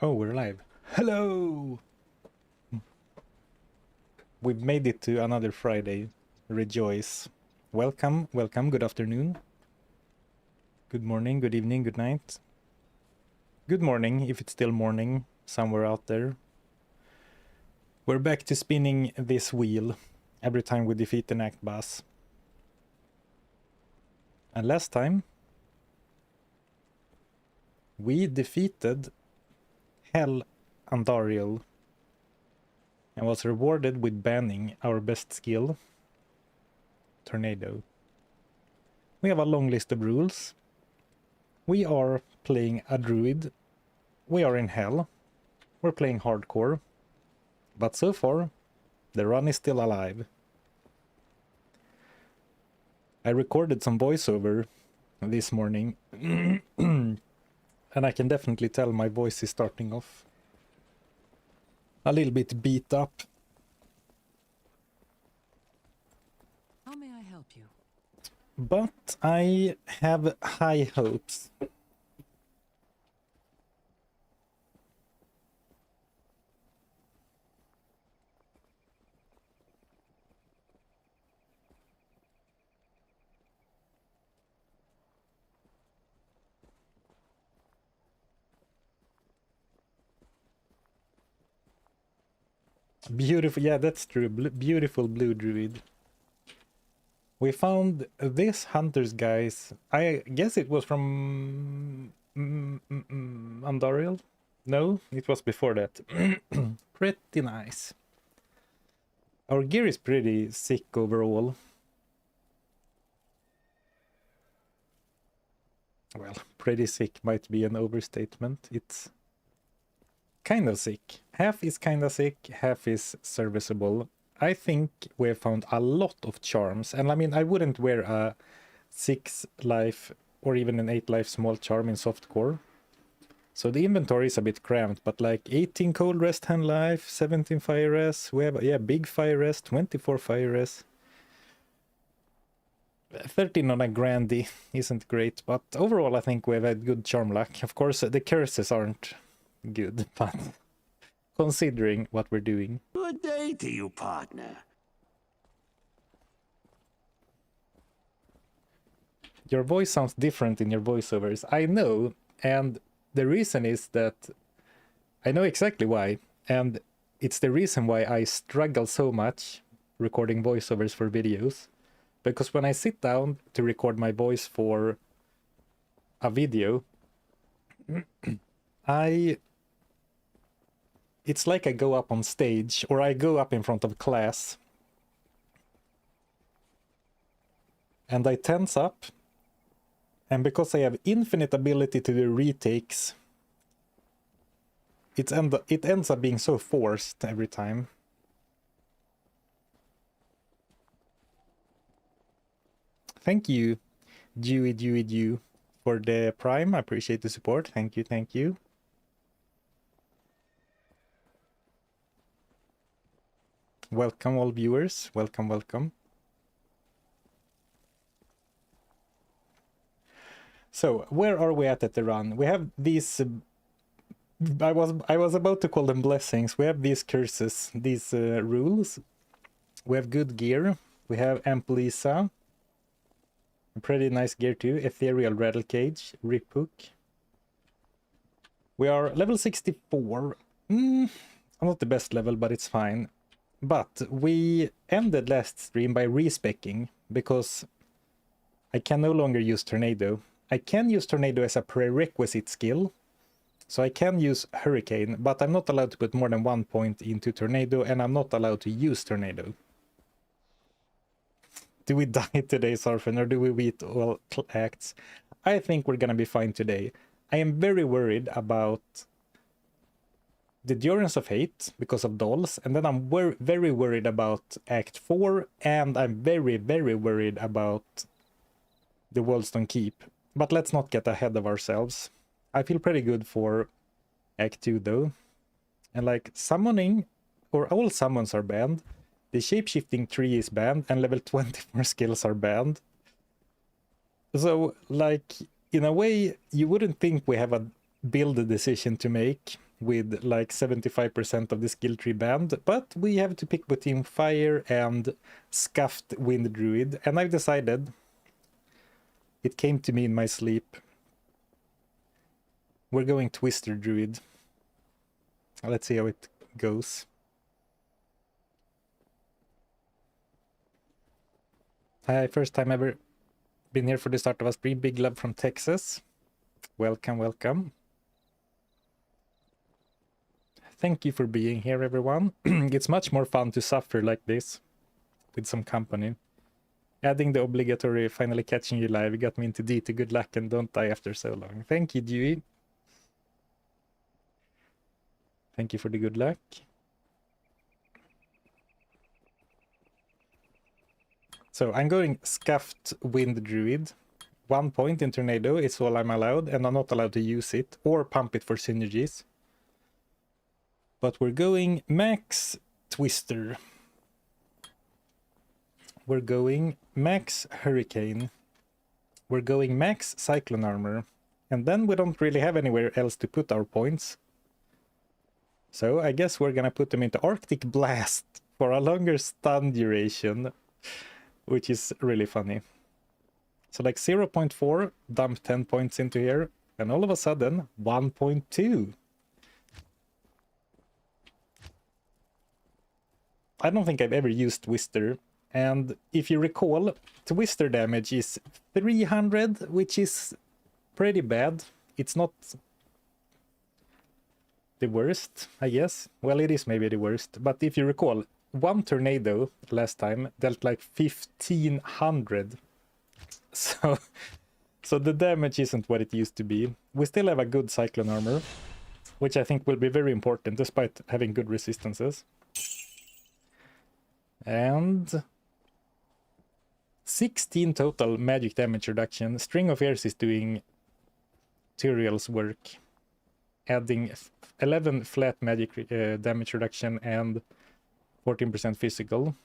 Oh, we're live. Hello! We've made it to another Friday. Rejoice. Welcome, welcome, good afternoon. Good morning, good evening, good night. Good morning, if it's still morning, somewhere out there. We're back to spinning this wheel every time we defeat an act boss. And last time, we defeated Hell Andariel and was rewarded with banning our best skill, Tornado. We have a long list of rules. We are playing a druid. We are in hell. We're playing hardcore. But so far, the run is still alive. I recorded some voiceover this morning. And I can definitely tell my voice is starting off a little bit beat up. How may I help you? But I have high hopes. Beautiful, yeah, that's true. Beautiful blue druid. We found this hunter's guys. I guess it was from Andariel? No, it was before that. Pretty nice. Our gear is pretty sick overall. Well, pretty sick might be an overstatement. It's kind of sick. Half is kind of sick, half is serviceable. I think we have found a lot of charms, and I mean, I wouldn't wear a 6 life or even an 8 life small charm in softcore. So the inventory is a bit cramped, but like 18 cold rest hand life, 17 fire rest, we have, yeah, big fire rest, 24 fire rest. 13 on a Grandy isn't great, but overall I think we've had good charm luck. Of course, the curses aren't good, but considering what we're doing. Good day to you, partner. Your voice sounds different in your voiceovers. I know, and the reason is that I know exactly why, and it's the reason why I struggle so much recording voiceovers for videos. Because when I sit down to record my voice for a video, it's like I go up on stage, or I go up in front of class, and I tense up, and because I have infinite ability to do retakes, it ends up being so forced every time. Thank you, Dew, for the Prime. I appreciate the support. Thank you, thank you. Welcome all viewers. Welcome, welcome. So, where are we at the run? We have these I was about to call them blessings. We have these curses, these rules. We have good gear. We have Amplisa. Pretty nice gear too. Ethereal Rattle Cage, Rip Hook. We are level 64. Not the best level, but it's fine. But we ended last stream by respecking because I can no longer use Tornado. I can use Tornado as a prerequisite skill, so I can use Hurricane, but I'm not allowed to put more than 1 point into Tornado, and I'm not allowed to use Tornado. Do we die today, Sarfin, or do we beat all acts? I think we're gonna be fine today. I am very worried about the Durance of Hate because of dolls, and then I'm very worried about Act 4, and I'm very worried about the Wallstone Keep. But let's not get ahead of ourselves. I feel pretty good for Act 2 though. And like summoning, or all summons are banned. The shapeshifting tree is banned, and level 24 skills are banned. So like, in a way, you wouldn't think we have a build decision to make, with like 75% of the skill tree banned, but we have to pick between Fire and Scuffed Wind Druid, and I've decided, it came to me in my sleep, we're going Twister Druid. Let's see how it goes. Hi, first time ever been here for the start of a stream. Big love from Texas. Welcome, welcome. Thank you for being here, everyone. It's much more fun to suffer like this with some company. Adding the obligatory finally catching you live got me into DT. Good luck and don't die after so long. Thank you, Dewey. Thank you for the good luck. So I'm going Scuffed Wind Druid. 1 point in Tornado is all I'm allowed, and I'm not allowed to use it or pump it for synergies. But we're going Max Twister. We're going Max Hurricane. We're going Max Cyclone Armor. And then we don't really have anywhere else to put our points. So I guess we're gonna put them into Arctic Blast for a longer stun duration, which is really funny. So like 0.4, dump 10 points into here, and all of a sudden 1.2. I don't think I've ever used Twister, and if you recall, Twister damage is 300, which is pretty bad. It's not the worst, I guess. Well, it is maybe the worst, but if you recall, one tornado last time dealt like 1500. So the damage isn't what it used to be. We still have a good Cyclone Armor, which I think will be very important despite having good resistances. And 16 total magic damage reduction. String of Ears is doing Tyriel's work, adding 11 flat magic damage reduction and 14% physical.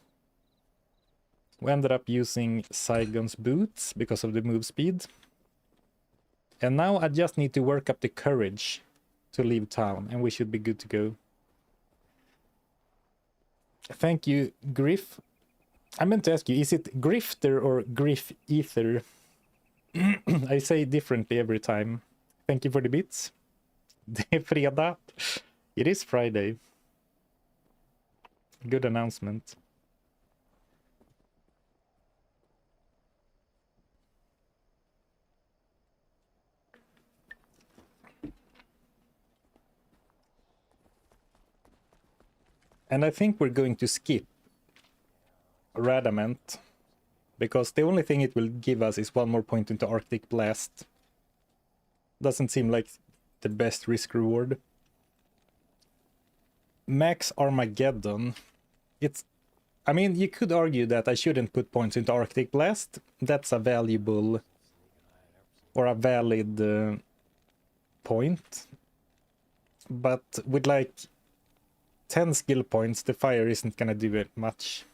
We ended up using Saigon's Boots because of the move speed. And now I just need to work up the courage to leave town, and we should be good to go. Thank you, Griff. I meant to ask you, is it Grifter or Griff Ether? I say it differently every time. Thank you for the bits. Det är fredag. It is Friday. Good announcement. And I think we're going to skip Radamant, because the only thing it will give us is 1 more point into Arctic Blast. Doesn't seem like the best risk reward. Max Armageddon. I mean, you could argue that I shouldn't put points into Arctic Blast. That's a valuable or a valid point. But with like 10 skill points, the fire isn't gonna do it much.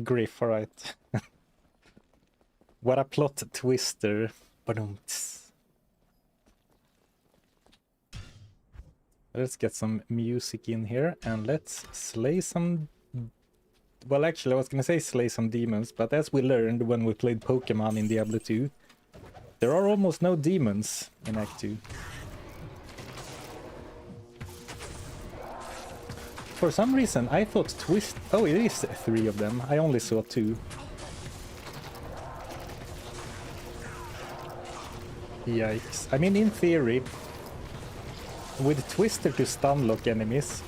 Griff, alright. What a plot twister. Ba-dum-ts. Let's get some music in here and let's slay some... Well, actually, I was gonna say slay some demons, but as we learned when we played Pokemon in Diablo 2, there are almost no demons in Act 2. For some reason, I thought Oh, it is 3 of them. I only saw 2. Yikes. I mean, in theory, with Twister to stunlock enemies,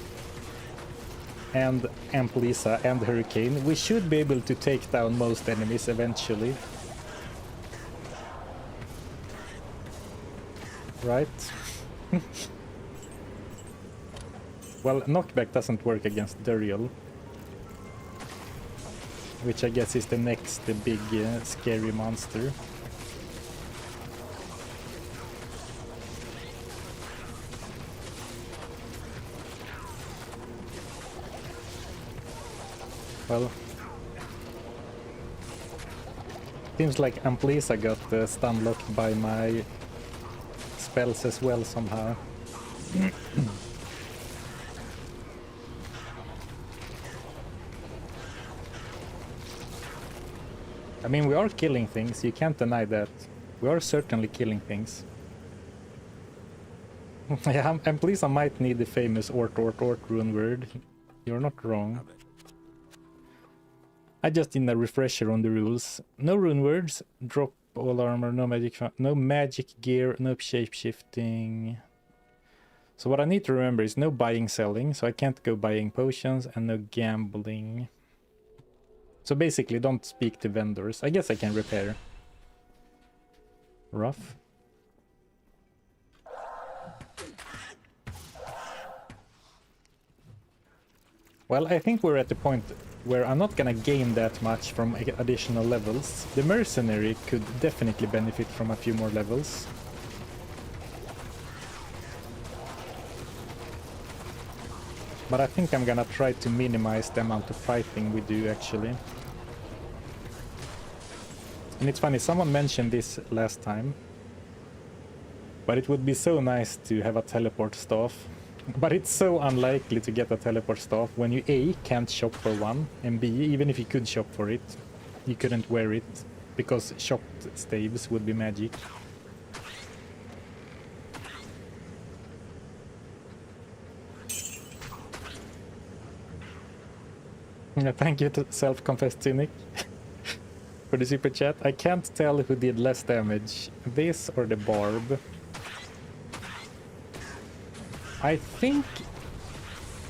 and Amplisa and Hurricane, we should be able to take down most enemies eventually. Right? Well, knockback doesn't work against Duriel, which I guess is the next big scary monster. Well, seems like Amplisa got stun locked by my spells as well somehow. I mean, we are killing things, you can't deny that. We are certainly killing things. Yeah, Amplisa might need the famous Ort rune word. You're not wrong. I just need a refresher on the rules. No rune words, drop all armor, no magic gear, no shape shifting. So what I need to remember is no buying, selling, so I can't go buying potions, and no gambling. So basically don't speak to vendors. I guess I can repair. Rough. Well, I think we're at the point where I'm not gonna gain that much from additional levels. The mercenary could definitely benefit from a few more levels. But I think I'm gonna try to minimize the amount of fighting we do actually. And it's funny, someone mentioned this last time. But it would be so nice to have a teleport staff. But it's so unlikely to get a teleport staff when you A, can't shop for one, and B, even if you could shop for it, you couldn't wear it, because shopped staves would be magic. Yeah, thank you to self-confessed cynic for the super chat. I can't tell who did less damage, this or the barb. I think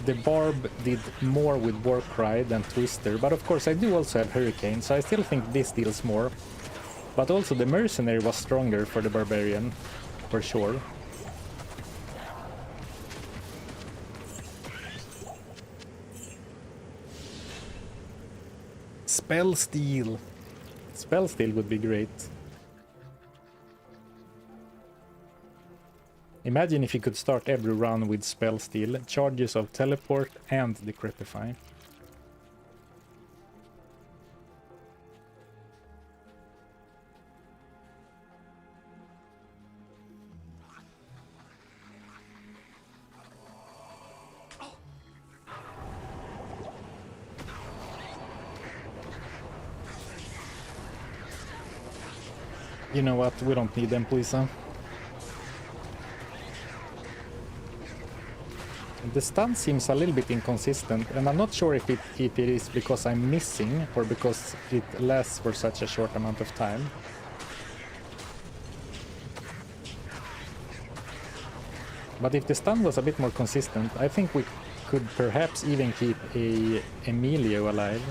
the barb did more with Warcry than Twister, but of course I do also have Hurricane, so I still think this deals more. But also the Mercenary was stronger for the Barbarian, for sure. Spell Steal. Spell Steal would be great. Imagine if you could start every run with Spell Steal, charges of Teleport and Decrepify. You know what, we don't need them, please, huh? The stun seems a little bit inconsistent, and I'm not sure if it is because I'm missing or because it lasts for such a short amount of time. But if the stun was a bit more consistent, I think we could perhaps even keep a Emilio alive.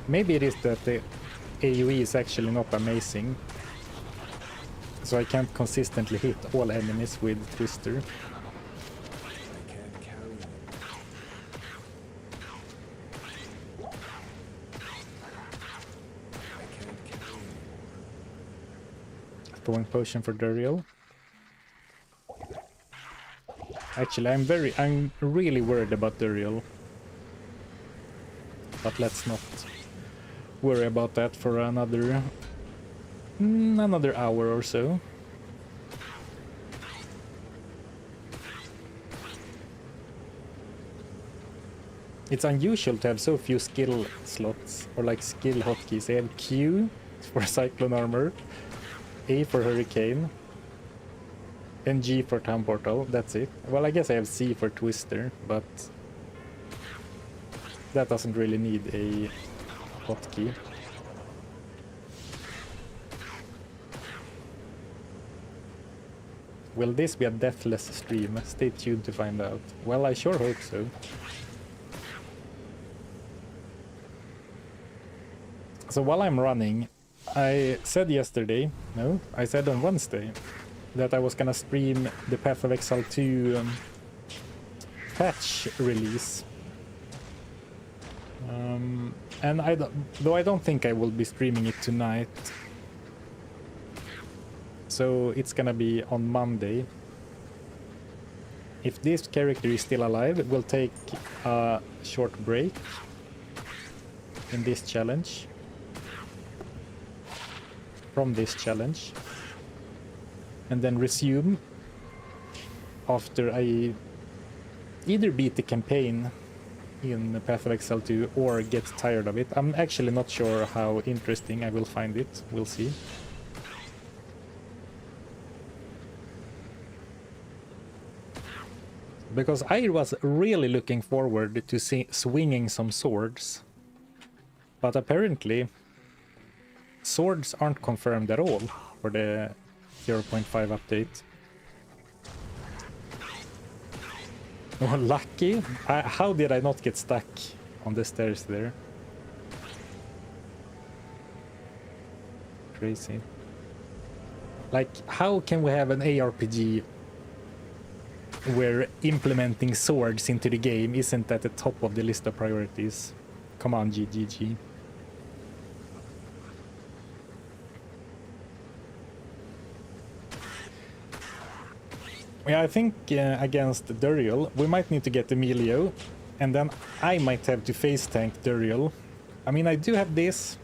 Maybe it is that the AoE is actually not amazing, so I can't consistently hit all enemies with Twister. Throwing potion for Duriel. Actually, I'm really worried about Duriel. But let's not worry about that for another hour or so. It's unusual to have so few skill slots, or like skill hotkeys. I have Q for Cyclone Armor, A for Hurricane, and G for Town Portal, that's it. Well, I guess I have C for Twister, but that doesn't really need a hotkey. Will this be a deathless stream? Stay tuned to find out. Well, I sure hope so. So while I'm running, I said on Wednesday, that I was gonna stream the Path of Exile 2 patch release. And though I don't think I will be streaming it tonight. So it's gonna be on Monday. If this character is still alive, we'll take a short break in this challenge. From this challenge. And then resume after I either beat the campaign in Path of Exile 2 or get tired of it. I'm actually not sure how interesting I will find it. We'll see. Because I was really looking forward to swinging some swords. But apparently swords aren't confirmed at all for the 0.5 update. Oh, lucky. How did I not get stuck on the stairs there? Crazy. Like, how can we have an ARPG where implementing swords into the game isn't at the top of the list of priorities? Come on, GGG. Yeah, I think against Duriel, we might need to get Emilio, and then I might have to face tank Duriel. I mean, I do have this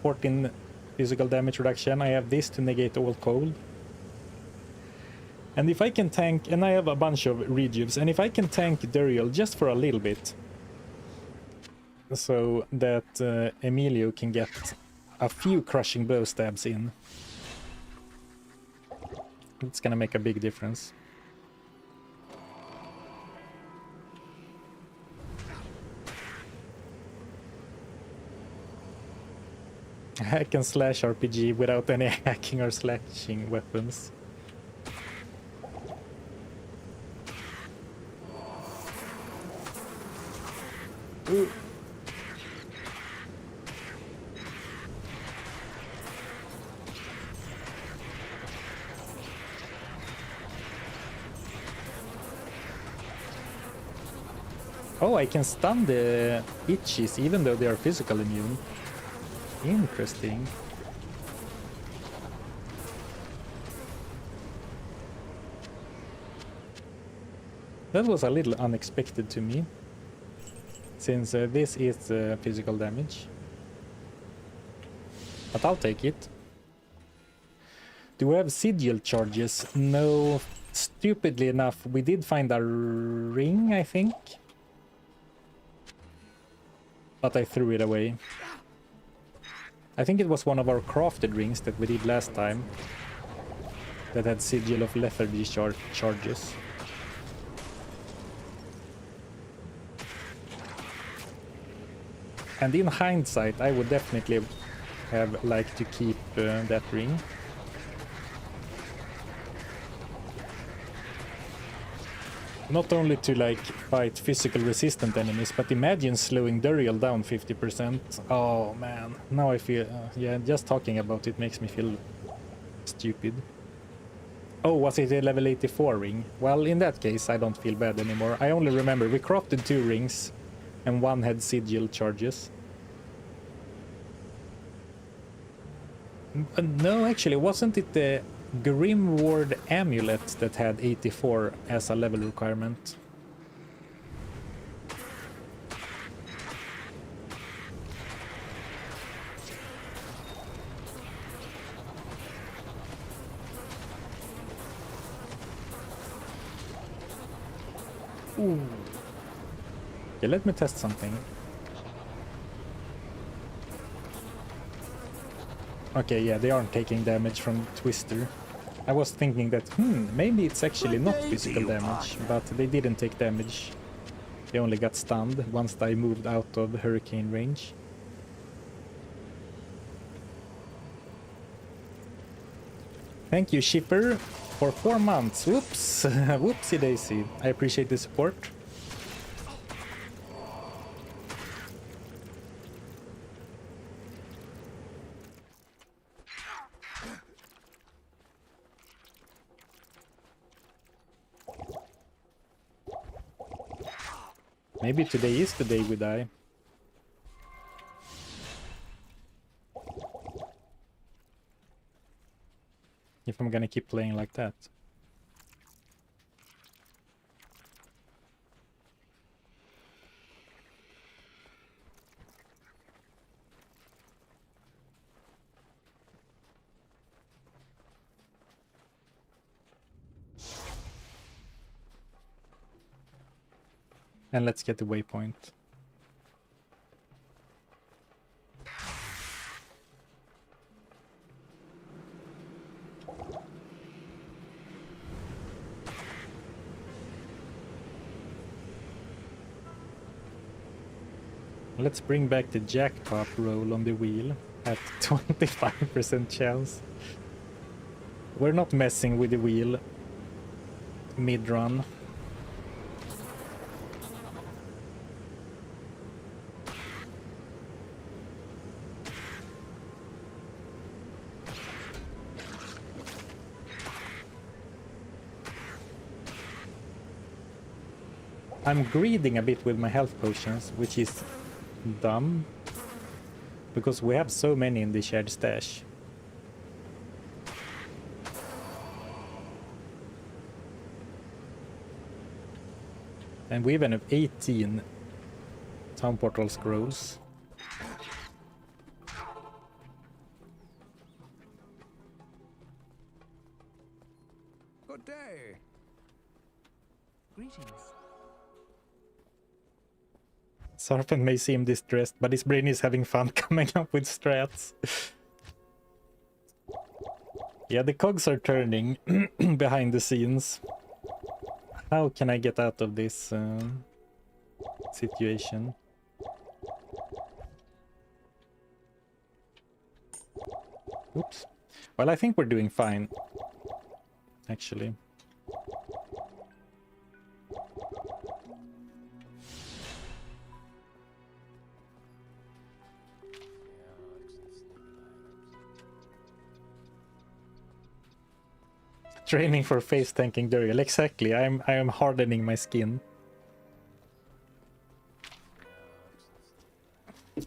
14 physical damage reduction. I have this to negate all cold. And if I can tank, and I have a bunch of rejuves, and if I can tank Duriel just for a little bit, so that Emilio can get a few crushing bow stabs in, it's gonna make a big difference. Hack and slash RPG without any hacking or slashing weapons. Ooh. Oh, I can stun the itchies even though they are physical immune. Interesting. That was a little unexpected to me, since this is physical damage. But I'll take it. Do we have sigil charges? No. Stupidly enough, we did find a ring, I think. But I threw it away. I think it was one of our crafted rings that we did last time that had Sigil of Lethargy charges. And in hindsight, I would definitely have liked to keep that ring. Not only to like fight physical resistant enemies, but imagine slowing Duriel down 50%. Oh man, now I feel, yeah, just talking about it makes me feel stupid. Oh, was it a level 84 ring? Well, in that case, I don't feel bad anymore. I only remember we crafted 2 rings and one had sigil charges. No, actually, wasn't it the Grim Ward amulet that had 84 as a level requirement? Ooh. Okay, let me test something. Okay, yeah, they aren't taking damage from Twister. I was thinking that, maybe it's actually not physical damage, but they didn't take damage. They only got stunned once I moved out of hurricane range. Thank you, Shipper, for 4 months. Whoops! Whoopsie daisy. I appreciate the support. Maybe today is the day we die. If I'm gonna keep playing like that. And let's get the waypoint. Let's bring back the jackpot roll on the wheel at 25% chance. We're not messing with the wheel mid-run. I'm greeding a bit with my health potions, which is dumb, because we have so many in the shared stash. And we even have 18 town portal scrolls. Good day. Greetings. Sarpent may seem distressed, but his brain is having fun coming up with strats. Yeah, the cogs are turning behind the scenes. How can I get out of this situation? Oops. Well, I think we're doing fine, actually. Training for face tanking Duriel. Exactly. I am hardening my skin.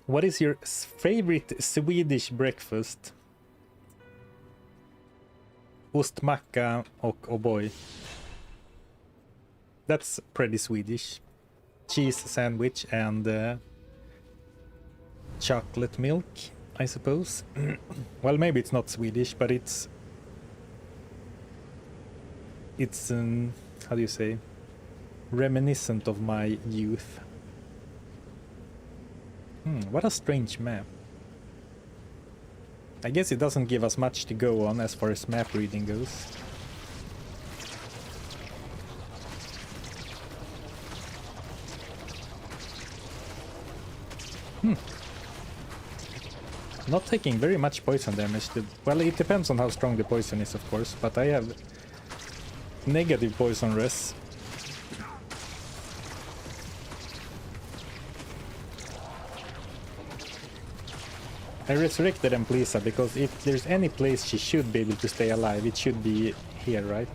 What is your favorite Swedish breakfast? Ostmacka och O'boy. That's pretty Swedish. Cheese sandwich and chocolate milk, I suppose. Well, maybe it's not Swedish, but it's how do you say, reminiscent of my youth. What a strange map. I guess it doesn't give us much to go on as far as map reading goes. Not taking very much poison damage. Well, it depends on how strong the poison is, of course, but I have negative poison res. I resurrected Emplisa because if there's any place she should be able to stay alive, it should be here, right?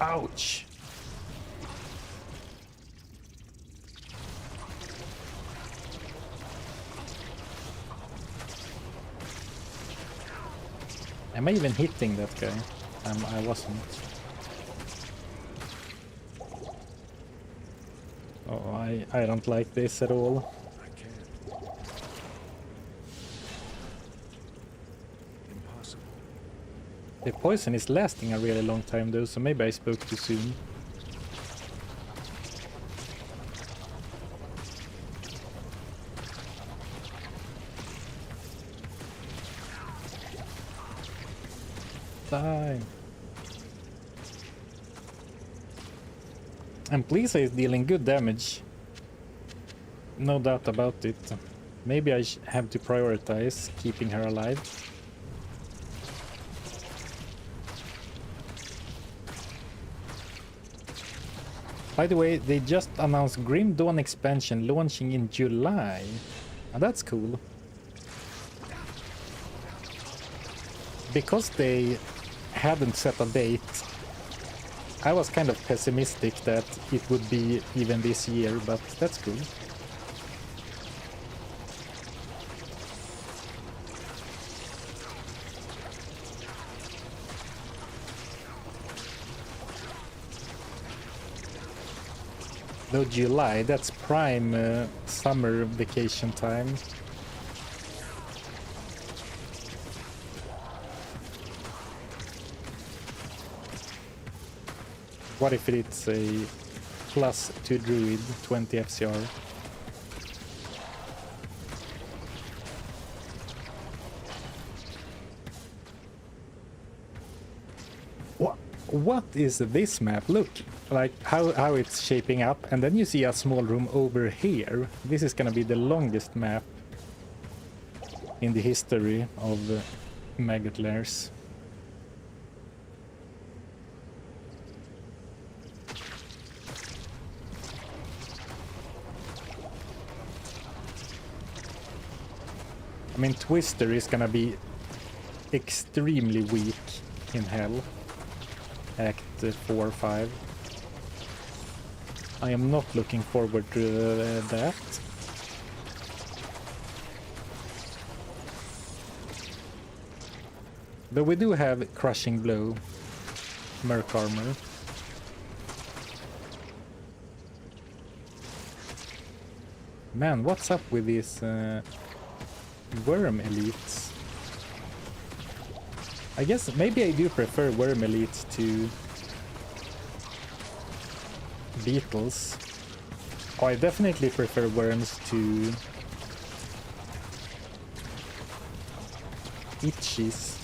Ouch! Am I even hitting that guy? I wasn't. Oh, I don't like this at all. I can't. Impossible. The poison is lasting a really long time though, so maybe I spoke too soon. Die. And Plisa is dealing good damage. No doubt about it. Maybe I have to prioritize keeping her alive. By the way, they just announced Grim Dawn expansion launching in July. And that's cool. Because they haven't set a date, I was kind of pessimistic that it would be even this year, but that's cool. Though July, that's prime summer vacation time. What if it's a +2 druid, 20 FCR? What is this map? Look, like how it's shaping up, and then you see a small room over here. This is gonna be the longest map in the history of maggot lairs. I mean, Twister is gonna be extremely weak in hell. Act 4 or 5. I am not looking forward to that. But we do have Crushing Blow, Merc Armor. Man, what's up with these worm elites? I guess maybe I do prefer worm elites to beetles. Oh, I definitely prefer worms to itchies,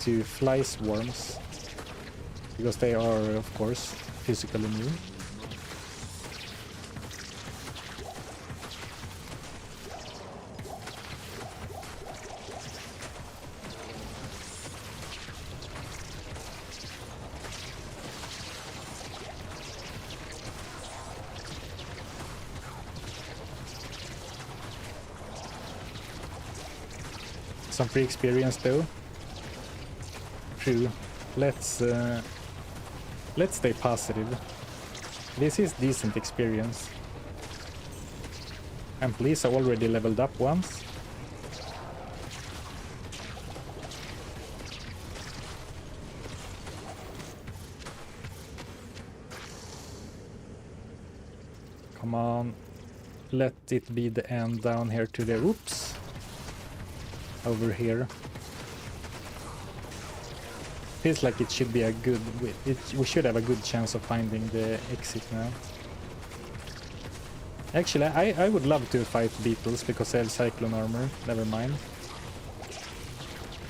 to fly swarms, because they are, of course, physically immune. Some free experience though. True. Let's stay positive. This is decent experience. And please, I already leveled up once. Come on. Let it be the end down here to the... Oops. Over here. Feels like it should be a good... we should have a good chance of finding the exit now. Actually, I would love to fight beetles because I have cyclone armor. Never mind.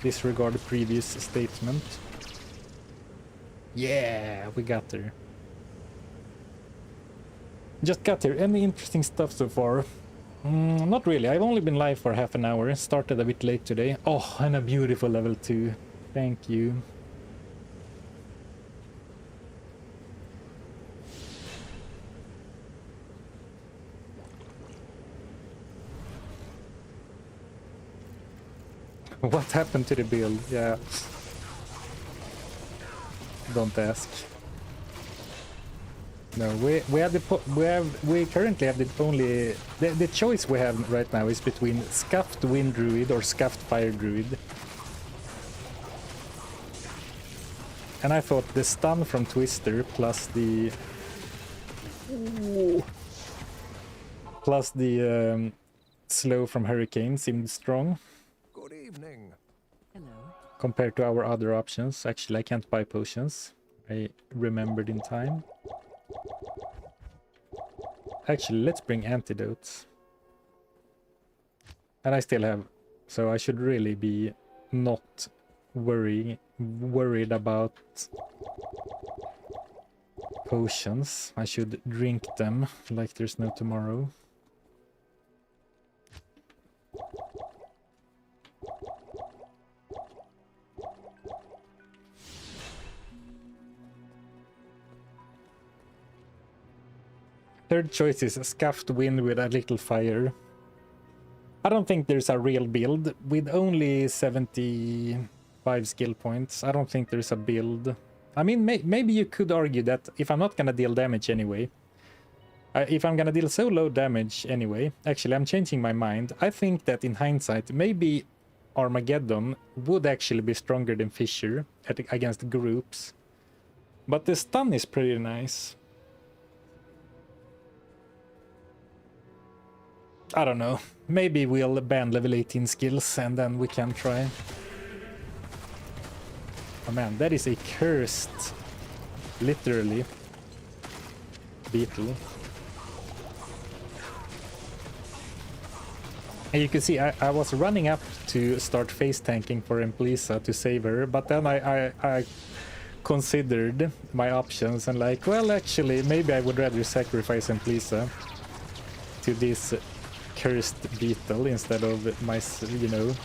Disregard the previous statement. Yeah, we got there. Just got there. Any interesting stuff so far? Not really. I've only been live for half an hour. Started a bit late today. Oh, and a beautiful level 2. Thank you. What happened to the build? Yeah. Don't ask. No, we currently have the only the choice we have right now is between Scuffed Wind Druid or Scuffed Fire Druid. And I thought the stun from Twister plus the slow from Hurricane seemed strong. Good evening. Hello. Compared to our other options. Actually, I can't buy potions. I remembered in time. Actually, let's bring antidotes. And I still have, so I should really be not worried about potions. I should drink them like there's no tomorrow. Third choice is Scuffed Wind with a little fire. I don't think there's a real build. With only 75 skill points, I don't think there's a build I mean, maybe you could argue that if I'm not gonna deal damage anyway, if I'm gonna deal so low damage anyway, actually I'm changing my mind. I think that in hindsight, maybe Armageddon would actually be stronger than Fissure against groups. But the stun is pretty nice. I don't know. Maybe we'll ban level 18 skills and then we can try. Oh man, that is a cursed, literally, beetle. And you can see I was running up to start face tanking for Emplisa to save her, but then I considered my options and like, well, actually, maybe I would rather sacrifice Emplisa to this cursed beetle instead of my, you know,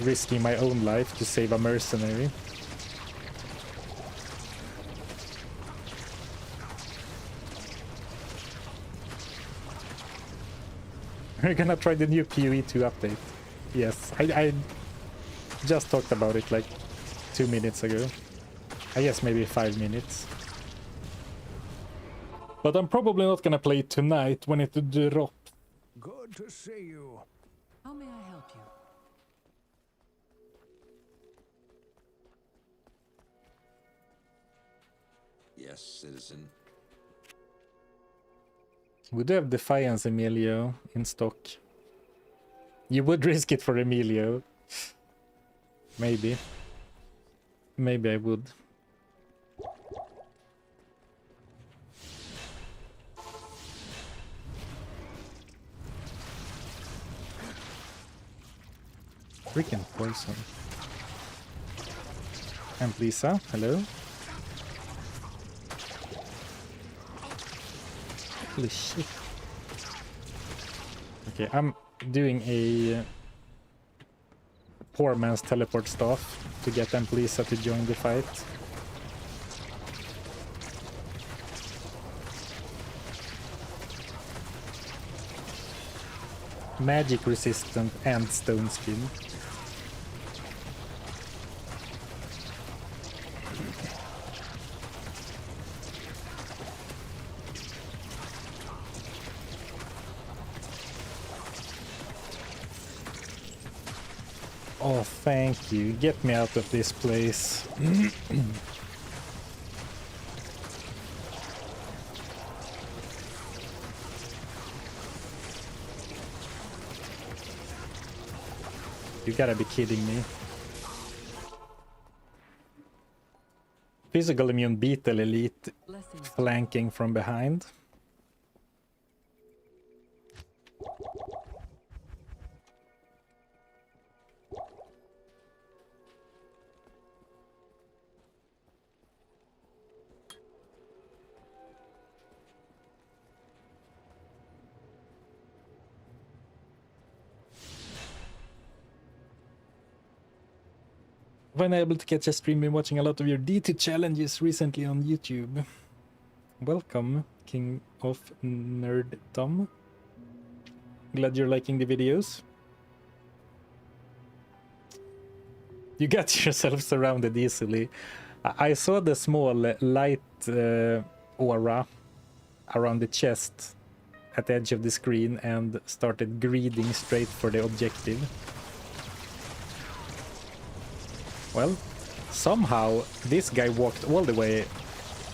risking my own life to save a mercenary. We're gonna try the new PoE 2 update. Yes, I just talked about it like 2 minutes ago. I guess maybe 5 minutes. But I'm probably not gonna play it tonight when it drops. Good to see you. How may I help you? Yes, citizen. We do have Defiance Emilio in stock. You would risk it for Emilio. Maybe. Maybe I would. Freaking poison. And Lisa, hello. Holy shit. Okay, I'm doing a poor man's teleport staff to get Emplisa to join the fight. Magic resistant and stone skin. Oh, thank you. Get me out of this place. You gotta be kidding me. Physical immune beetle elite flanking from behind. When able to catch a stream, been watching a lot of your D2 challenges recently on YouTube. Welcome, King of Nerddom. Glad you're liking the videos. You got yourself surrounded easily. I saw the small light aura around the chest at the edge of the screen and started greeding straight for the objective. Well, somehow this guy walked all the way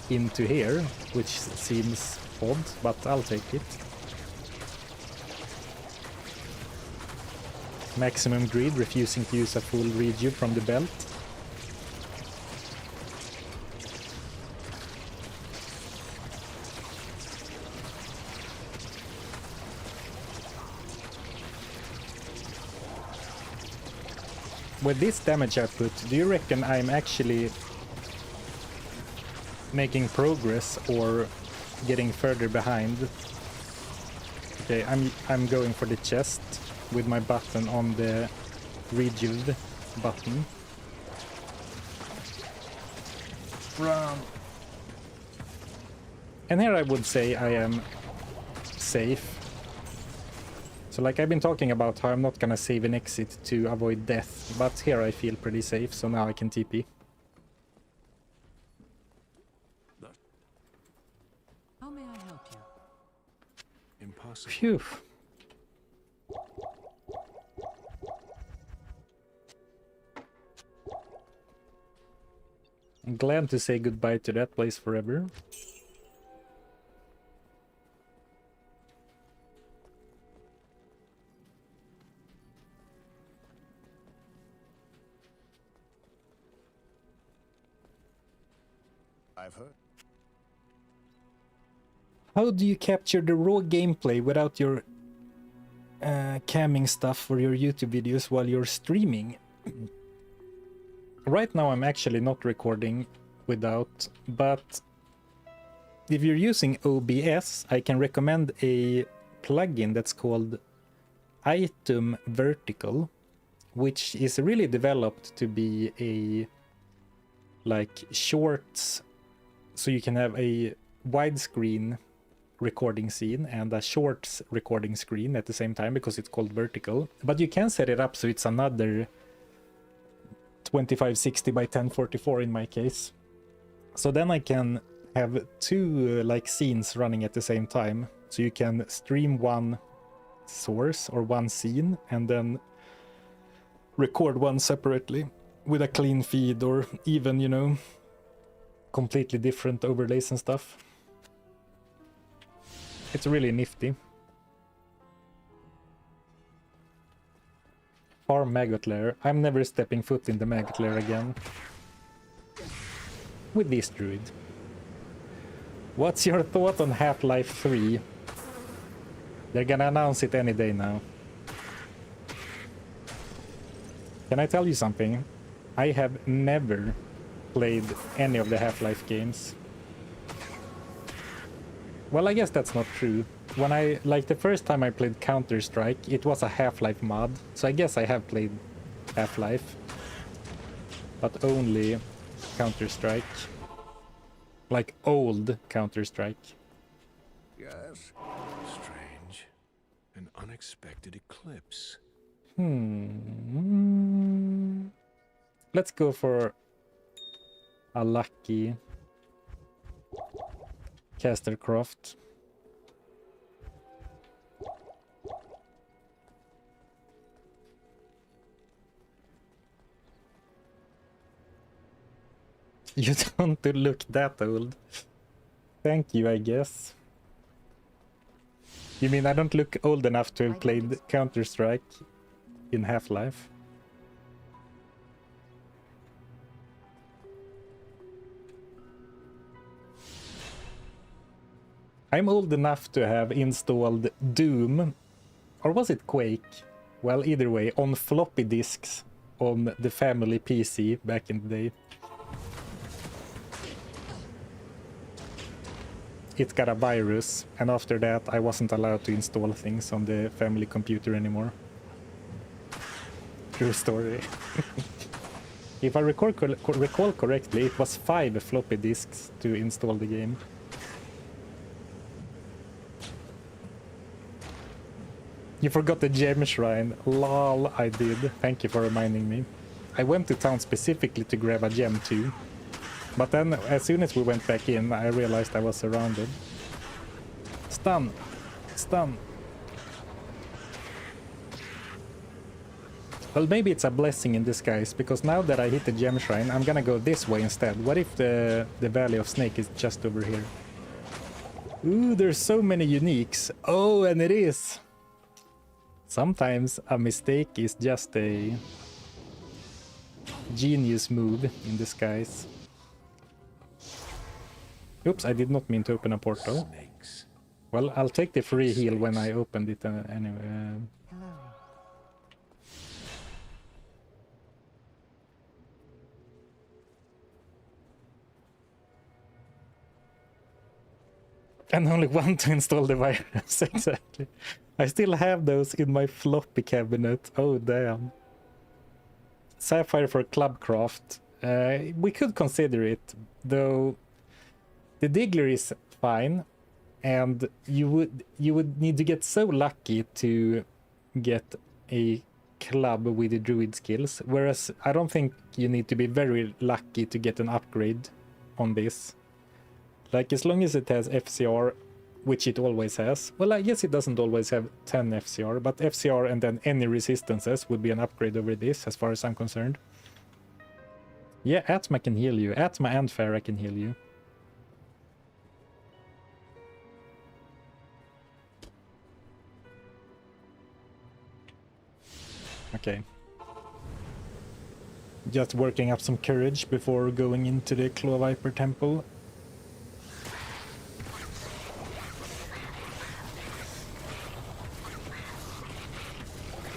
into here, which seems odd, but I'll take it. Maximum greed, refusing to use a full reju from the belt. With this damage output, do you reckon I'm actually making progress or getting further behind? Okay, I'm going for the chest with my button on the rejuve button. Run. And here I would say I am safe. So like I've been talking about how I'm not gonna save an exit to avoid death, but here I feel pretty safe, so now I can TP. possible. Phew. I'm glad to say goodbye to that place forever. I've heard. How do you capture the raw gameplay without your camming stuff for your YouTube videos while you're streaming? Right now I'm actually not recording without, but if you're using OBS, I can recommend a plugin that's called Item Vertical, which is really developed to be a like shorts, so you can have a widescreen recording scene and a shorts recording screen at the same time because it's called vertical. But you can set it up so it's another 2560 by 1044 in my case. So then I can have two like scenes running at the same time. So you can stream one source or one scene and then record one separately with a clean feed, or even, you know, completely different overlays and stuff. It's really nifty. Farm maggot lair. I'm never stepping foot in the maggot lair again. With this druid. What's your thought on Half-Life 3? They're gonna announce it any day now. Can I tell you something? I have never played any of the Half-Life games. Well, I guess that's not true. When like the first time I played Counter-Strike, it was a Half-Life mod, so I guess I have played Half-Life. But only Counter-Strike. Like old Counter-Strike. Yes. Strange. An unexpected eclipse. Let's go for a lucky Castercroft. You don't look that old. Thank you, I guess. You mean I don't look old enough to have played Counter-Strike in Half-Life? I'm old enough to have installed Doom, or was it Quake? Well, either way, on floppy disks on the family PC back in the day. It got a virus, and after that I wasn't allowed to install things on the family computer anymore. True story. If I recall correctly, it was 5 floppy disks to install the game. You forgot the gem shrine. Lol, I did. Thank you for reminding me. I went to town specifically to grab a gem too. But then, as soon as we went back in, I realized I was surrounded. Stun! Stun! Well, maybe it's a blessing in disguise, because now that I hit the gem shrine, I'm gonna go this way instead. What if the Valley of Snake is just over here? Ooh, there's so many uniques. Oh, and it is! Sometimes a mistake is just a genius move in disguise. Oops, I did not mean to open a portal. Snakes. Well, I'll take the free heal when I opened it anyway. Hello. And only one to install the virus, exactly. I still have those in my floppy cabinet. Oh, damn. Sapphire for Clubcraft. We could consider it, though. The Diggler is fine, and you would need to get so lucky to get a club with the druid skills, whereas I don't think you need to be very lucky to get an upgrade on this. Like, as long as it has FCR, which it always has. Well, I guess it doesn't always have 10 FCR, but FCR and then any resistances would be an upgrade over this, as far as I'm concerned. Yeah, Atma can heal you. Atma and Farah can heal you. Okay. Just working up some courage before going into the Claw Viper Temple.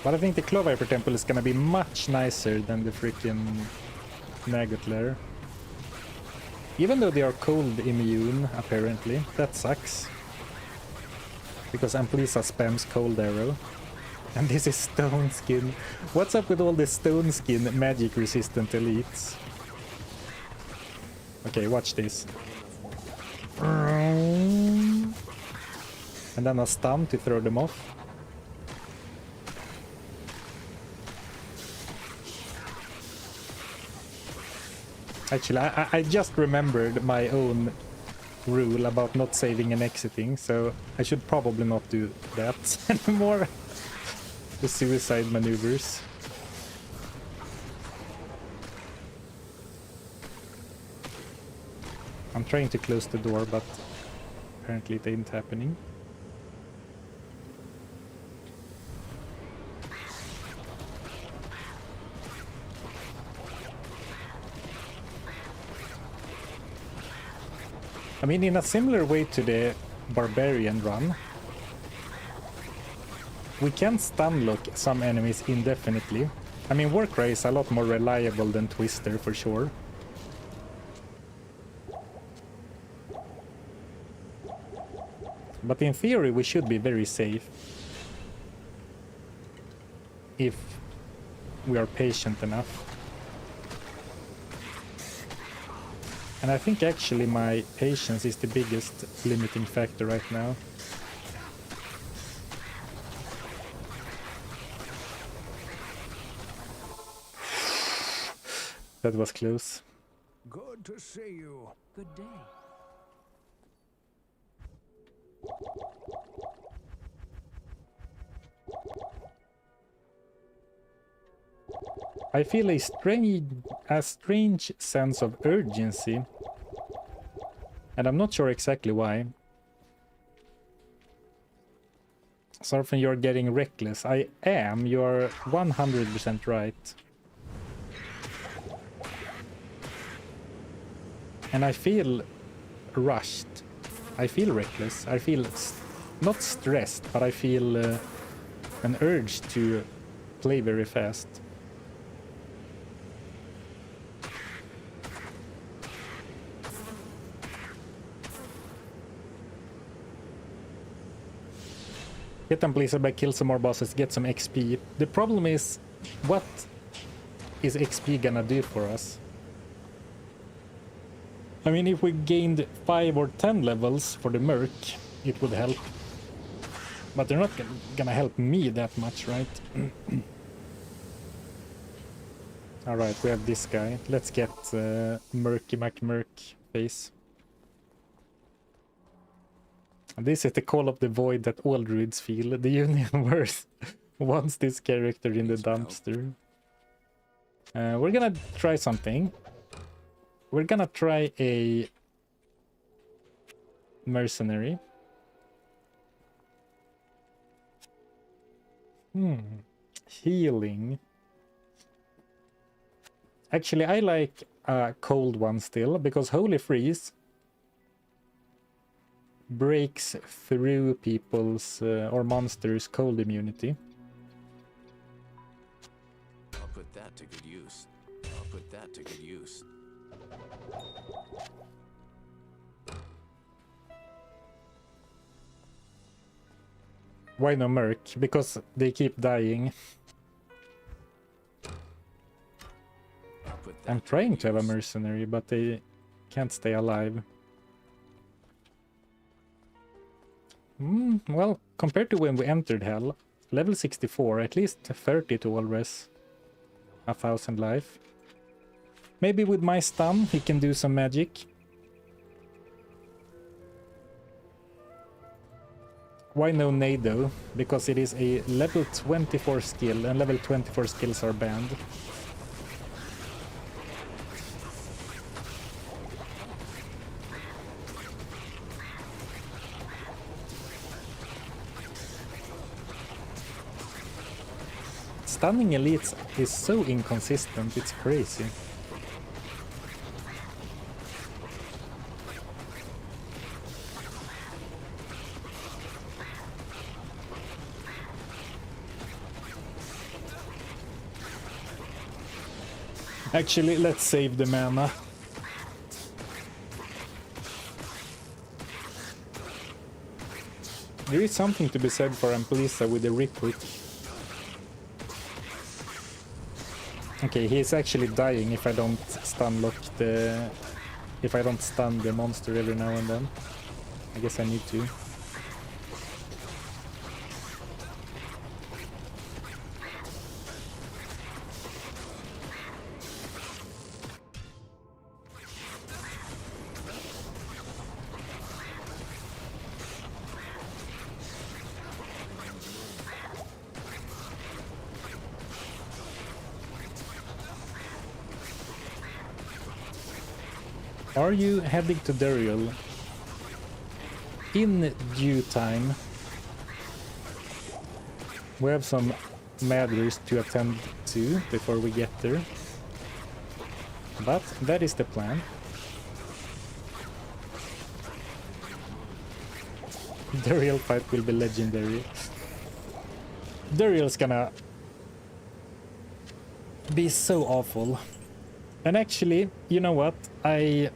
But I think the Claw Viper Temple is gonna be much nicer than the freaking Maggot Lair. Even though they are cold immune, apparently. That sucks. Because Amplisa spams Cold Arrow. And this is Stone Skin. What's up with all the Stone Skin magic resistant elites? Okay, watch this. And then a stun to throw them off. Actually, I just remembered my own rule about not saving and exiting, so I should probably not do that anymore. The suicide maneuvers. I'm trying to close the door, but apparently it ain't happening. I mean, in a similar way to the Barbarian run, we can stun lock some enemies indefinitely. I mean, Warcry is a lot more reliable than Twister for sure. But in theory, we should be very safe. If we are patient enough. And I think actually my patience is the biggest limiting factor right now. That was close. Good to see you. Good day. I feel a strange sense of urgency. And I'm not sure exactly why. Surfing, you're getting reckless. I am. You're 100% right. And I feel rushed. I feel reckless. I feel not stressed, but I feel an urge to play very fast. Hit them, please, by kill some more bosses, get some XP. The problem is, what is XP gonna do for us? I mean, if we gained 5 or 10 levels for the Merc, it would help. But they're not gonna help me that much, right? Alright, we have this guy. Let's get Murky McMurk face. This is the call of the void that all druids feel. The universe wants this character in the dumpster. We're gonna try something. We're gonna try a mercenary. Healing. Actually, I like a cold one still, because Holy Freeze breaks through people's or monsters' cold immunity. I'll put that to good use. I'll put that to good use. Why no Merc? Because they keep dying. I'm trying to have a mercenary, but they can't stay alive. Well, compared to when we entered Hell, level 64, at least 30 to all res. 1,000 life. Maybe with my stun, he can do some magic. Why no Nado? Because it is a level 24 skill, and level 24 skills are banned. Stunning elites is so inconsistent, it's crazy. Actually, let's save the mana. There is something to be said for Amplisa with the rip hook. Okay, he is actually dying if I don't stun lock the... if I don't stun the monster every now and then. I guess I need to. Are you heading to Duriel? In due time. We have some matters to attend to before we get there. But that is the plan. Duriel fight will be legendary. Duriel's gonna be so awful. And actually, you know what? I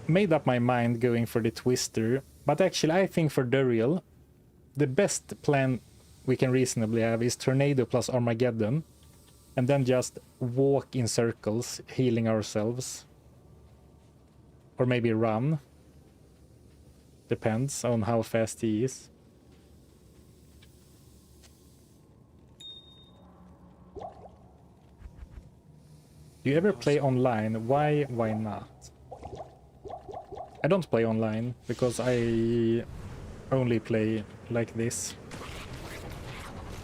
made up my mind going for the Twister, but actually I think for Duriel, the best plan we can reasonably have is Tornado plus Armageddon, and then just walk in circles, healing ourselves. Or maybe run. Depends on how fast he is. Do you ever play online? Why not? I don't play online because I only play like this.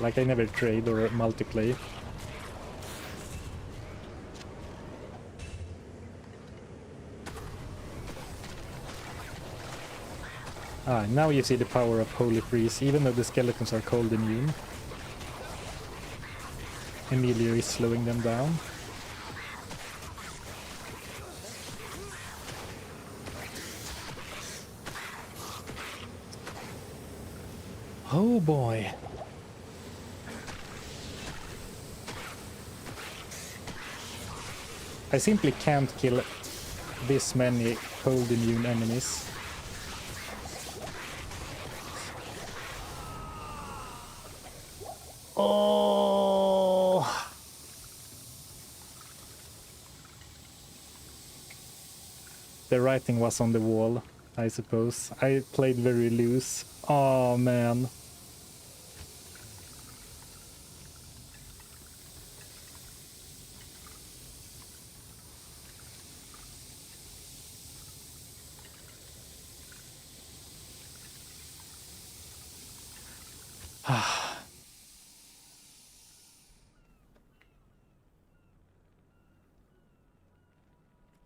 Like I never trade or multiplay. Ah, now you see the power of Holy Freeze, even though the skeletons are cold immune. Emilio is slowing them down. Oh boy. I simply can't kill this many cold immune enemies. Oh! The writing was on the wall, I suppose. I played very loose. Oh man.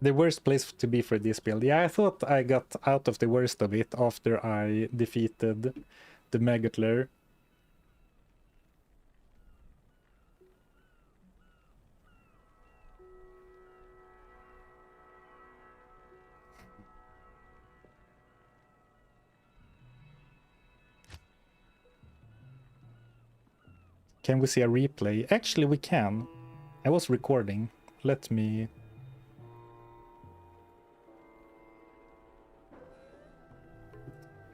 The worst place to be for this build. Yeah, I thought I got out of the worst of it after I defeated the Megatler. Can we see a replay? Actually, we can. I was recording. Let me...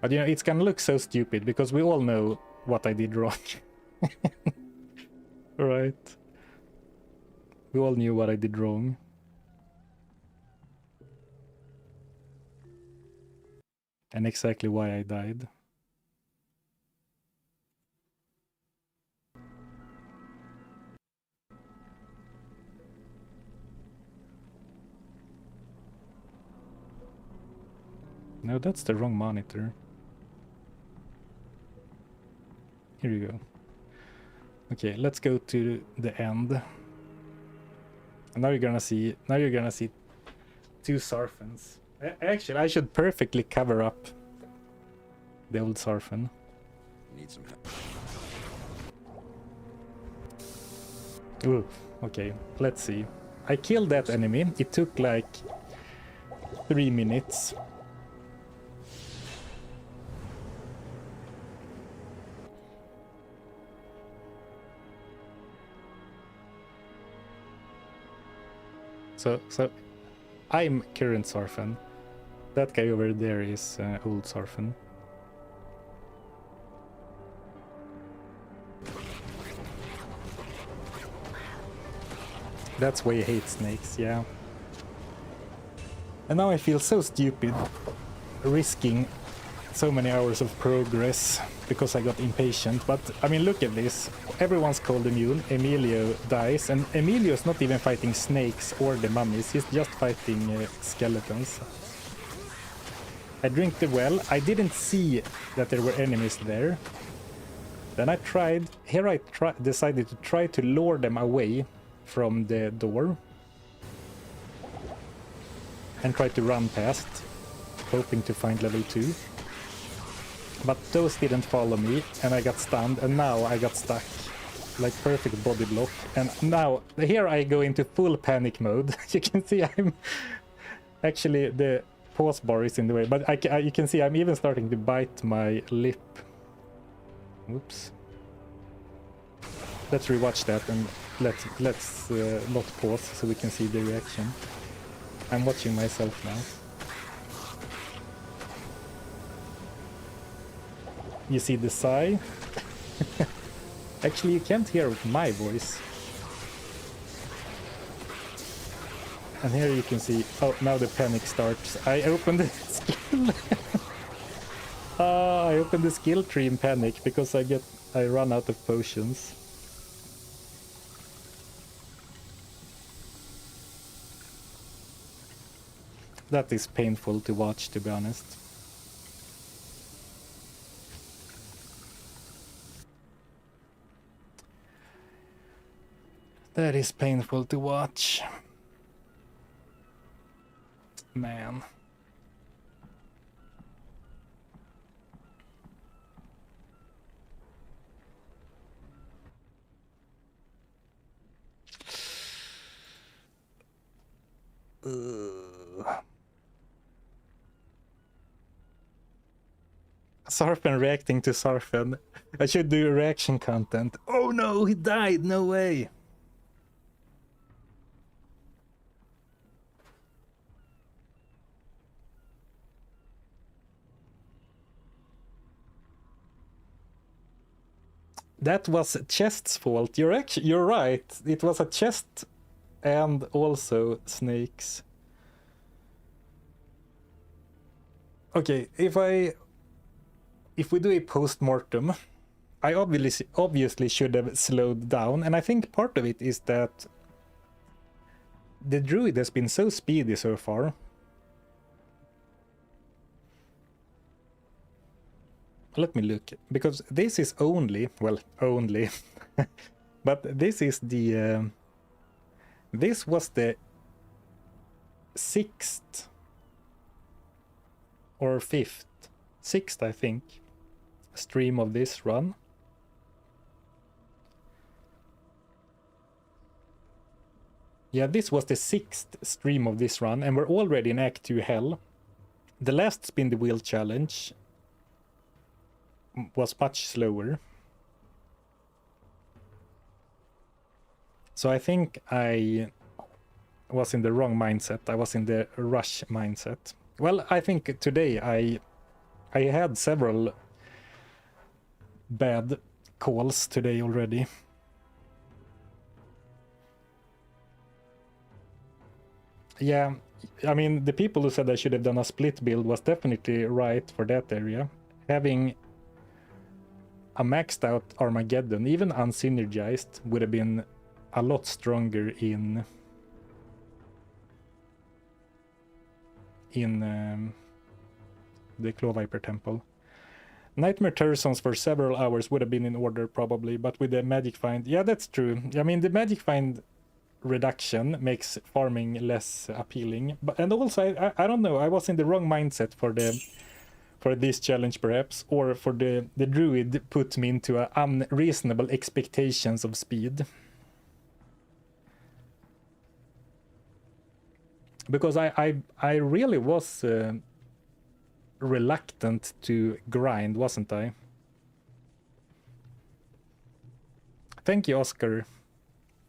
But you know, it's gonna look so stupid because we all know what I did wrong. Right. We all knew what I did wrong. And exactly why I died. No, that's the wrong monitor. Here you go. Okay, let's go to the end. And now you're gonna see two Sarfens. Actually, I should perfectly cover up the old Sarfen. Need some help. Ooh, okay, let's see. I killed that enemy. It took like 3 minutes. So I'm current Sarfen. That guy over there is old Sarfen. That's why I hate snakes, yeah. And now I feel so stupid risking so many hours of progress because I got impatient. But I mean, look at this. Everyone's cold immune. Emilio dies, and Emilio's not even fighting snakes or the mummies. He's just fighting skeletons. I drink the well. I didn't see that there were enemies there. Then I tried. Here I decided to try to lure them away from the door and try to run past, hoping to find level 2. But those didn't follow me, and I got stunned, and now I got stuck. Like perfect body block. And now, here I go into full panic mode. You can see I'm... Actually, the pause bar is in the way, but you can see I'm even starting to bite my lip. Whoops. Let's rewatch that, and let's not pause so we can see the reaction. I'm watching myself now. You see the sigh? Actually, you can't hear my voice. And here you can see, oh, now the panic starts. I opened the skill. I opened the skill tree in panic because I run out of potions. That is painful to watch, to be honest. That is painful to watch. Man. Sarfen reacting to Sarfen. I should do reaction content. Oh no, he died, no way. That was Chest's fault. You're right. It was a chest and also snakes. Okay, if we do a post-mortem, I obviously should have slowed down, and I think part of it is that the druid has been so speedy so far. Let me look, because this is only, well, only, but this is the, this was the 6th or 5th, 6th I think, stream of this run. Yeah, this was the 6th stream of this run, and we're already in Act 2 Hell. The last Spin the Wheel challenge was much slower. So I think I was in the wrong mindset. I was in the rush mindset. Well, I think today I had several bad calls today already. Yeah, I mean, the people who said I should have done a split build was definitely right for that area. Having a maxed out Armageddon, even unsynergized, would have been a lot stronger in the Claw Viper Temple. Nightmare Tersons for several hours would have been in order probably, but with the magic find, yeah, that's true. I mean, the magic find reduction makes farming less appealing, but and also I don't know, I was in the wrong mindset for this challenge perhaps, or for the druid put me into unreasonable expectations of speed. Because I really was reluctant to grind, wasn't I? Thank you, Oscar,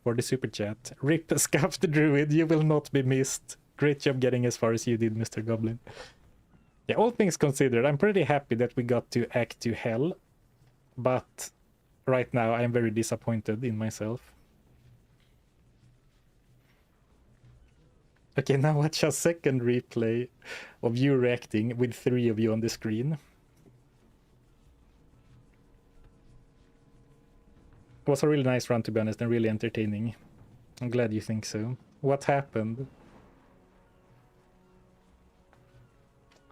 for the super chat. Rip Scuff the Druid, you will not be missed. Great job getting as far as you did, Mr. Goblin. Yeah, all things considered, I'm pretty happy that we got to Act to Hell, but right now I'm very disappointed in myself. Okay, now watch a second replay of you reacting with 3 of you on the screen. It was a really nice run, to be honest, and really entertaining. I'm glad you think so. What happened?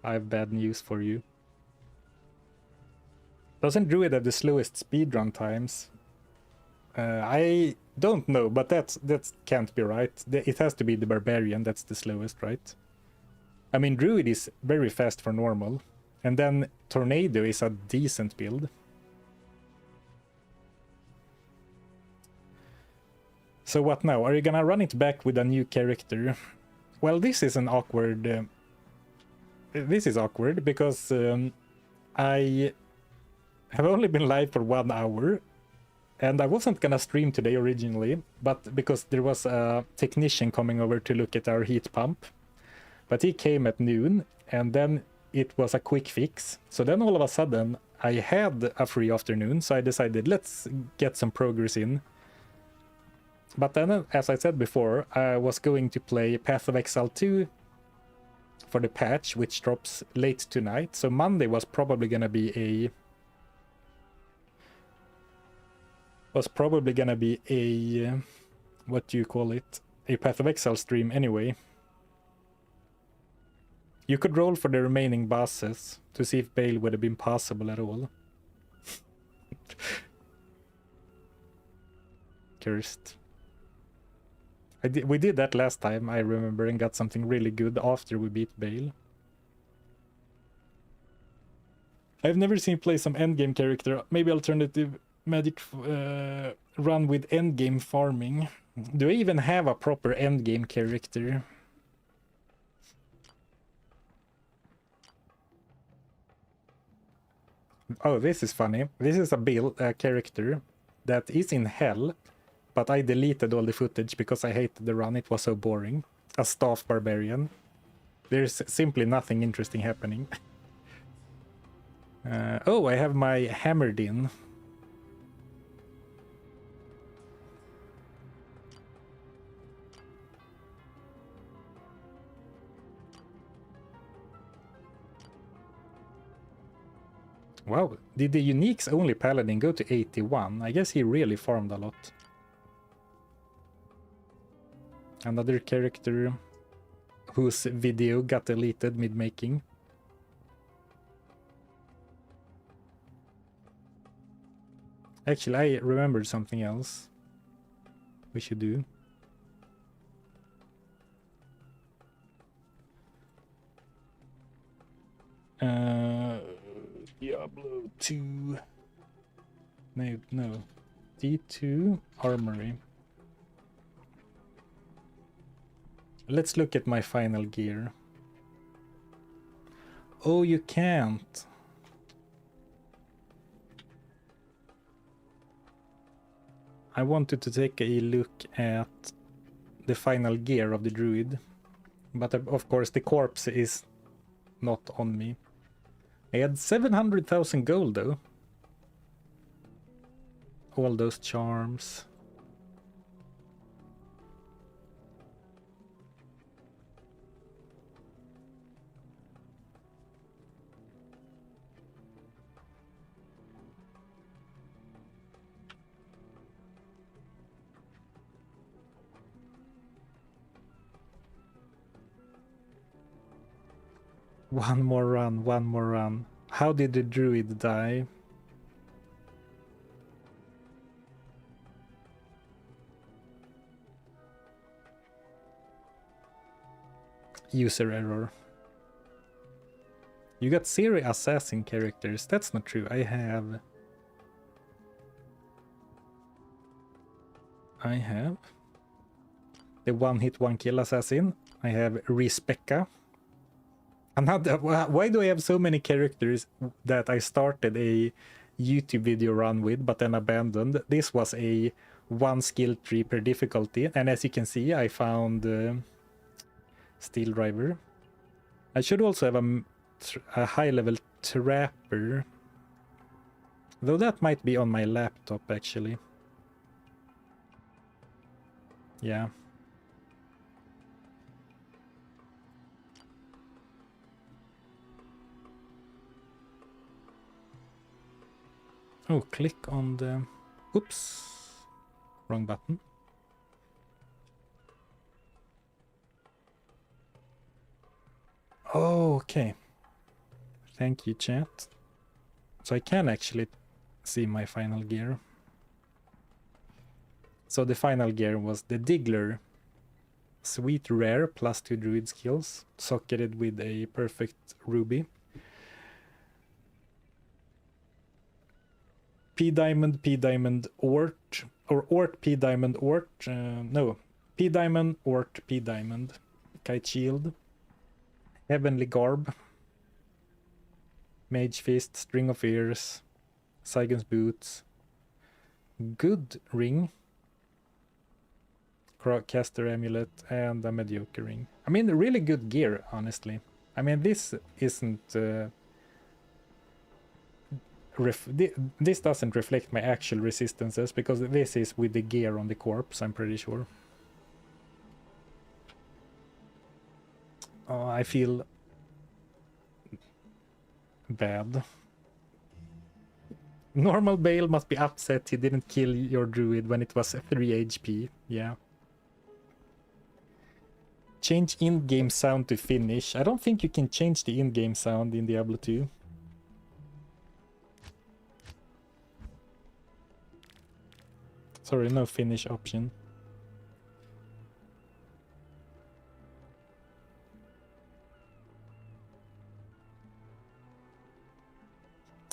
I have bad news for you. Doesn't Druid have the slowest speedrun times? I don't know, but that can't be right. It has to be the Barbarian that's the slowest, right? I mean, Druid is very fast for normal, and then Tornado is a decent build. So what now? Are you gonna run it back with a new character? Well, this is an awkward... this is awkward, because I have only been live for 1 hour, and I wasn't gonna stream today originally, but because there was a technician coming over to look at our heat pump. But he came at noon, and then it was a quick fix. So then all of a sudden, I had a free afternoon, so I decided, let's get some progress in. But then, as I said before, I was going to play Path of Exile 2 for the patch, which drops late tonight. So Monday was probably gonna be a... what do you call it? A Path of Exile stream anyway. You could roll for the remaining bosses to see if Bale would have been possible at all. Cursed. We did that last time, I remember, and got something really good after we beat Bale. I've never seen play some endgame character. Maybe alternative magic run with endgame farming. Do I even have a proper endgame character? Oh, this is funny. This is a character that is in hell, but I deleted all the footage because I hated the run. It was so boring. A staff barbarian. There's simply nothing interesting happening. Oh, I have my hammered in. Wow, did the uniques only paladin go to 81? I guess he really farmed a lot. Another character whose video got deleted mid-making. Actually, I remembered something else we should do. Diablo 2. No. D2 Armory. Let's look at my final gear. Oh, you can't. I wanted to take a look at the final gear of the druid, but of course the corpse is not on me. I had 700,000 gold though. All those charms. One more run. How did the druid die? User error. You got 0 assassin characters. That's not true. I have the one-hit, one-kill assassin. I have Respecka. Another. Why do I have so many characters that I started a YouTube video run with but then abandoned? This was a 1 skill tree per difficulty, and as you can see, I found Steel Driver. I should also have a high-level Trapper, though that might be on my laptop actually. Yeah. Oh, click on the... Oops. Wrong button. Oh, okay. Thank you, chat. So I can actually see my final gear. So the final gear was the Diggler. Sweet rare, +2 druid skills, socketed with a perfect ruby. P diamond, Ort, or Ort, P diamond, Ort, no, P diamond, Ort, P diamond, Kite Shield, Heavenly Garb, Mage Fist, String of Ears, Saigon's Boots, Good Ring, Caster Amulet, and a mediocre ring. I mean, really good gear, honestly. I mean, this isn't... this doesn't reflect my actual resistances, because this is with the gear on the corpse, I'm pretty sure. Oh, I feel bad. Normal Bale must be upset he didn't kill your druid when it was 3 HP. Yeah. Change in-game sound to Finnish. I don't think you can change the in-game sound in Diablo 2. Sorry, no Finnish option.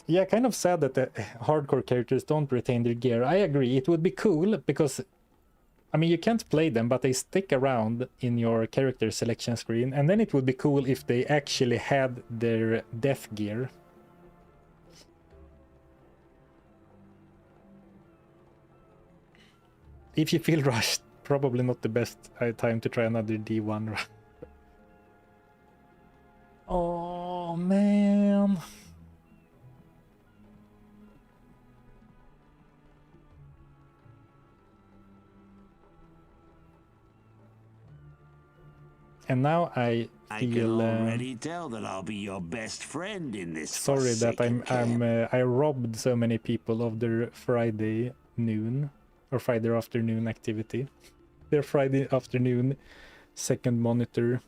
Yeah, kind of sad that the hardcore characters don't retain their gear. I agree, it would be cool because, I mean, you can't play them, but they stick around in your character selection screen, and then it would be cool if they actually had their death gear. If you feel rushed, probably not the best time to try another D1 run. Oh, man. And now I feel can already tell that I'll be your best friend in this. Sorry that I robbed so many people of their Friday noon or Friday afternoon activity. Their Friday afternoon second monitor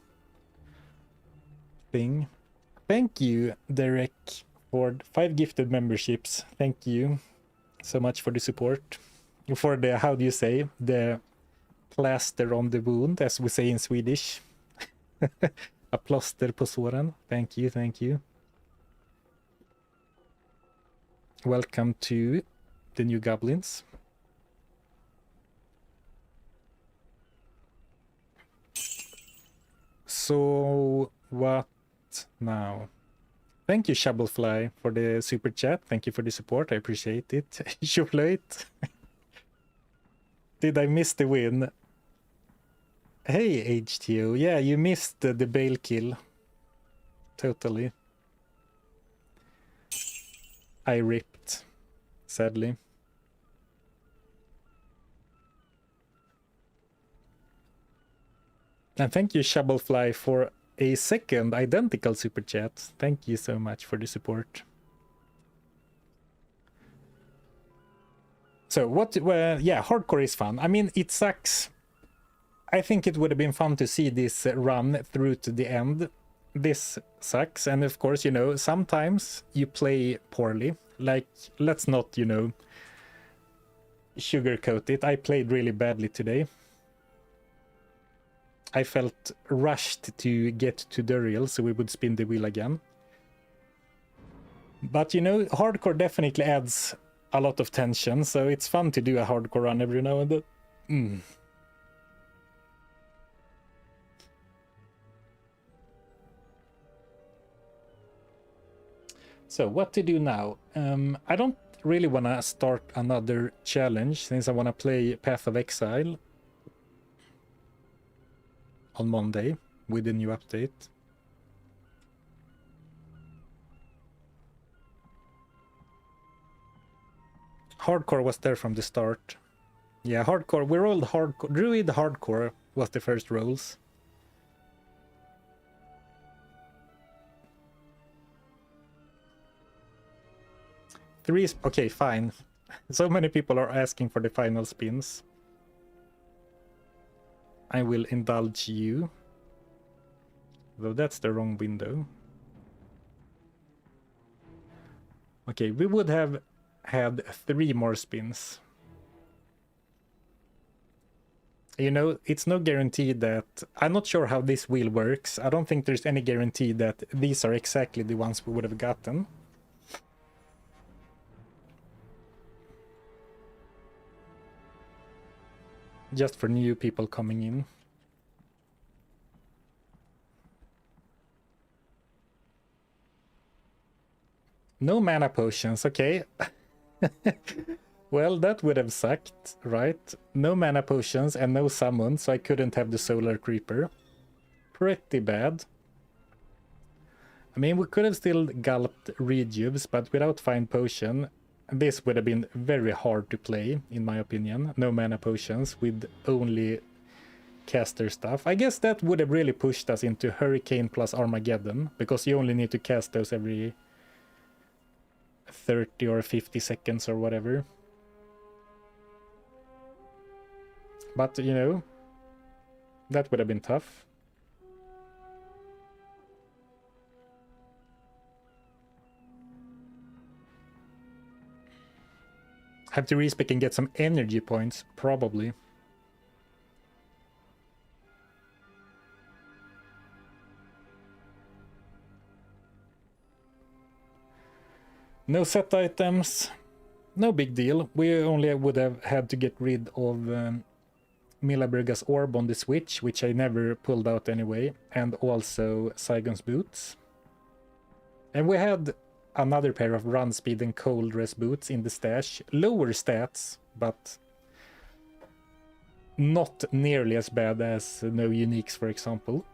thing. Thank you, Derek, for 5 gifted memberships. Thank you so much for the support. For the, how do you say, the plaster on the wound, as we say in Swedish. A plåster på såren. Thank you, thank you. Welcome to the new goblins. So, what now? Thank you, Shovelfly, for the super chat. Thank you for the support. I appreciate it. Shovelite. Did I miss the win? Hey, HTO. Yeah, you missed the Bale kill. Totally. I ripped, sadly. And thank you, Shovelfly, for a second identical super chat. Thank you so much for the support. So what, well, yeah, hardcore is fun. I mean, it sucks. I think it would have been fun to see this run through to the end, this sucks. And of course, you know, sometimes you play poorly. Like, let's not, you know, sugarcoat it. I played really badly today. I felt rushed to get to Duriel so we would spin the wheel again. But you know, hardcore definitely adds a lot of tension, so it's fun to do a hardcore run every now and then. So what to do now? I don't really want to start another challenge since I want to play Path of Exile on Monday with the new update. Hardcore was there from the start. Yeah, hardcore. We rolled hardcore. Druid hardcore was the first rolls. Okay, fine. So many people are asking for the final spins. I will indulge you. Though that's the wrong window. Okay, we would have had 3 more spins. You know, it's no guarantee that... I'm not sure how this wheel works. I don't think there's any guarantee that these are exactly the ones we would have gotten. Just for new people coming in. No mana potions, okay. Well, that would have sucked, right? No mana potions and no summon, so I couldn't have the Solar Creeper. Pretty bad. I mean, we could have still gulped Rejuves, but without Find Potion, this would have been very hard to play, in my opinion. No mana potions with only caster stuff. I guess that would have really pushed us into Hurricane plus Armageddon, because you only need to cast those every 30 or 50 seconds or whatever. But, you know, that would have been tough. Have to respec and get some energy points, probably. No set items, no big deal. We only would have had to get rid of Milaburga's Orb on the Switch, which I never pulled out anyway, and also Saigon's Boots. And we had another pair of Run Speed and Cold Rest Boots in the stash. Lower stats, but not nearly as bad as no uniques, for example.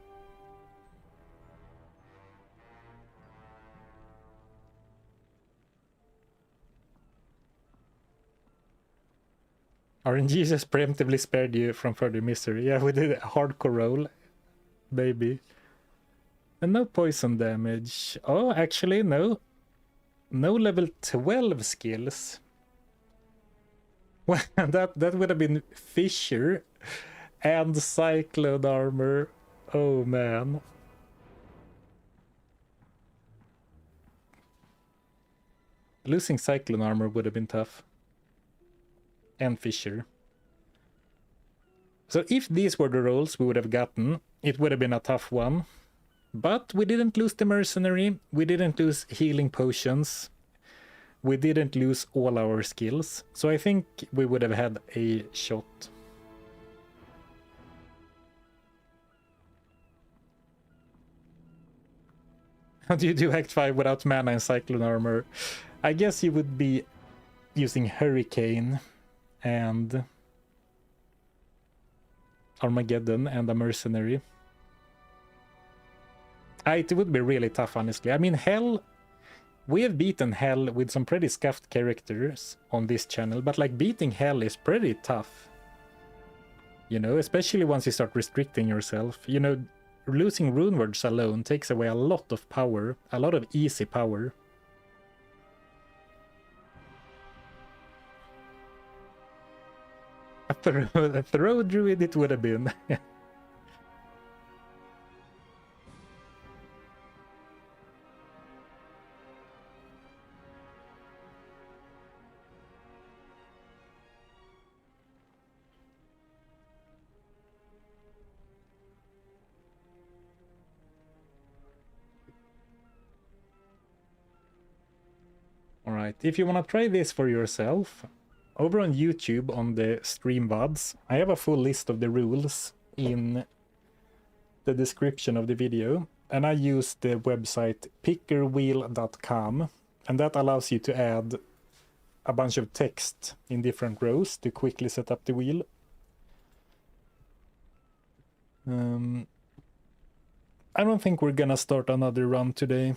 RNG just preemptively spared you from further misery. Yeah, we did a hardcore roll, baby. And no poison damage. Oh, actually, no. No level 12 skills. Well, that would have been Fissure and Cyclone Armor. Oh, man. Losing Cyclone Armor would have been tough. And Fissure. So if these were the rolls we would have gotten, it would have been a tough one. But we didn't lose the Mercenary, we didn't lose Healing Potions, we didn't lose all our skills, so I think we would have had a shot. How do you do Act 5 without mana and Cyclone Armor? I guess you would be using Hurricane and Armageddon and a Mercenary. It would be really tough, honestly. I mean, Hell... We have beaten Hell with some pretty scuffed characters on this channel, but like beating Hell is pretty tough. You know, especially once you start restricting yourself. You know, losing runewords alone takes away a lot of power, a lot of easy power. A throw druid it would have been. Alright, if you want to try this for yourself, over on YouTube on the stream VODs, I have a full list of the rules in the description of the video, and I use the website pickerwheel.com, and that allows you to add a bunch of text in different rows to quickly set up the wheel. I don't think we're gonna start another run today.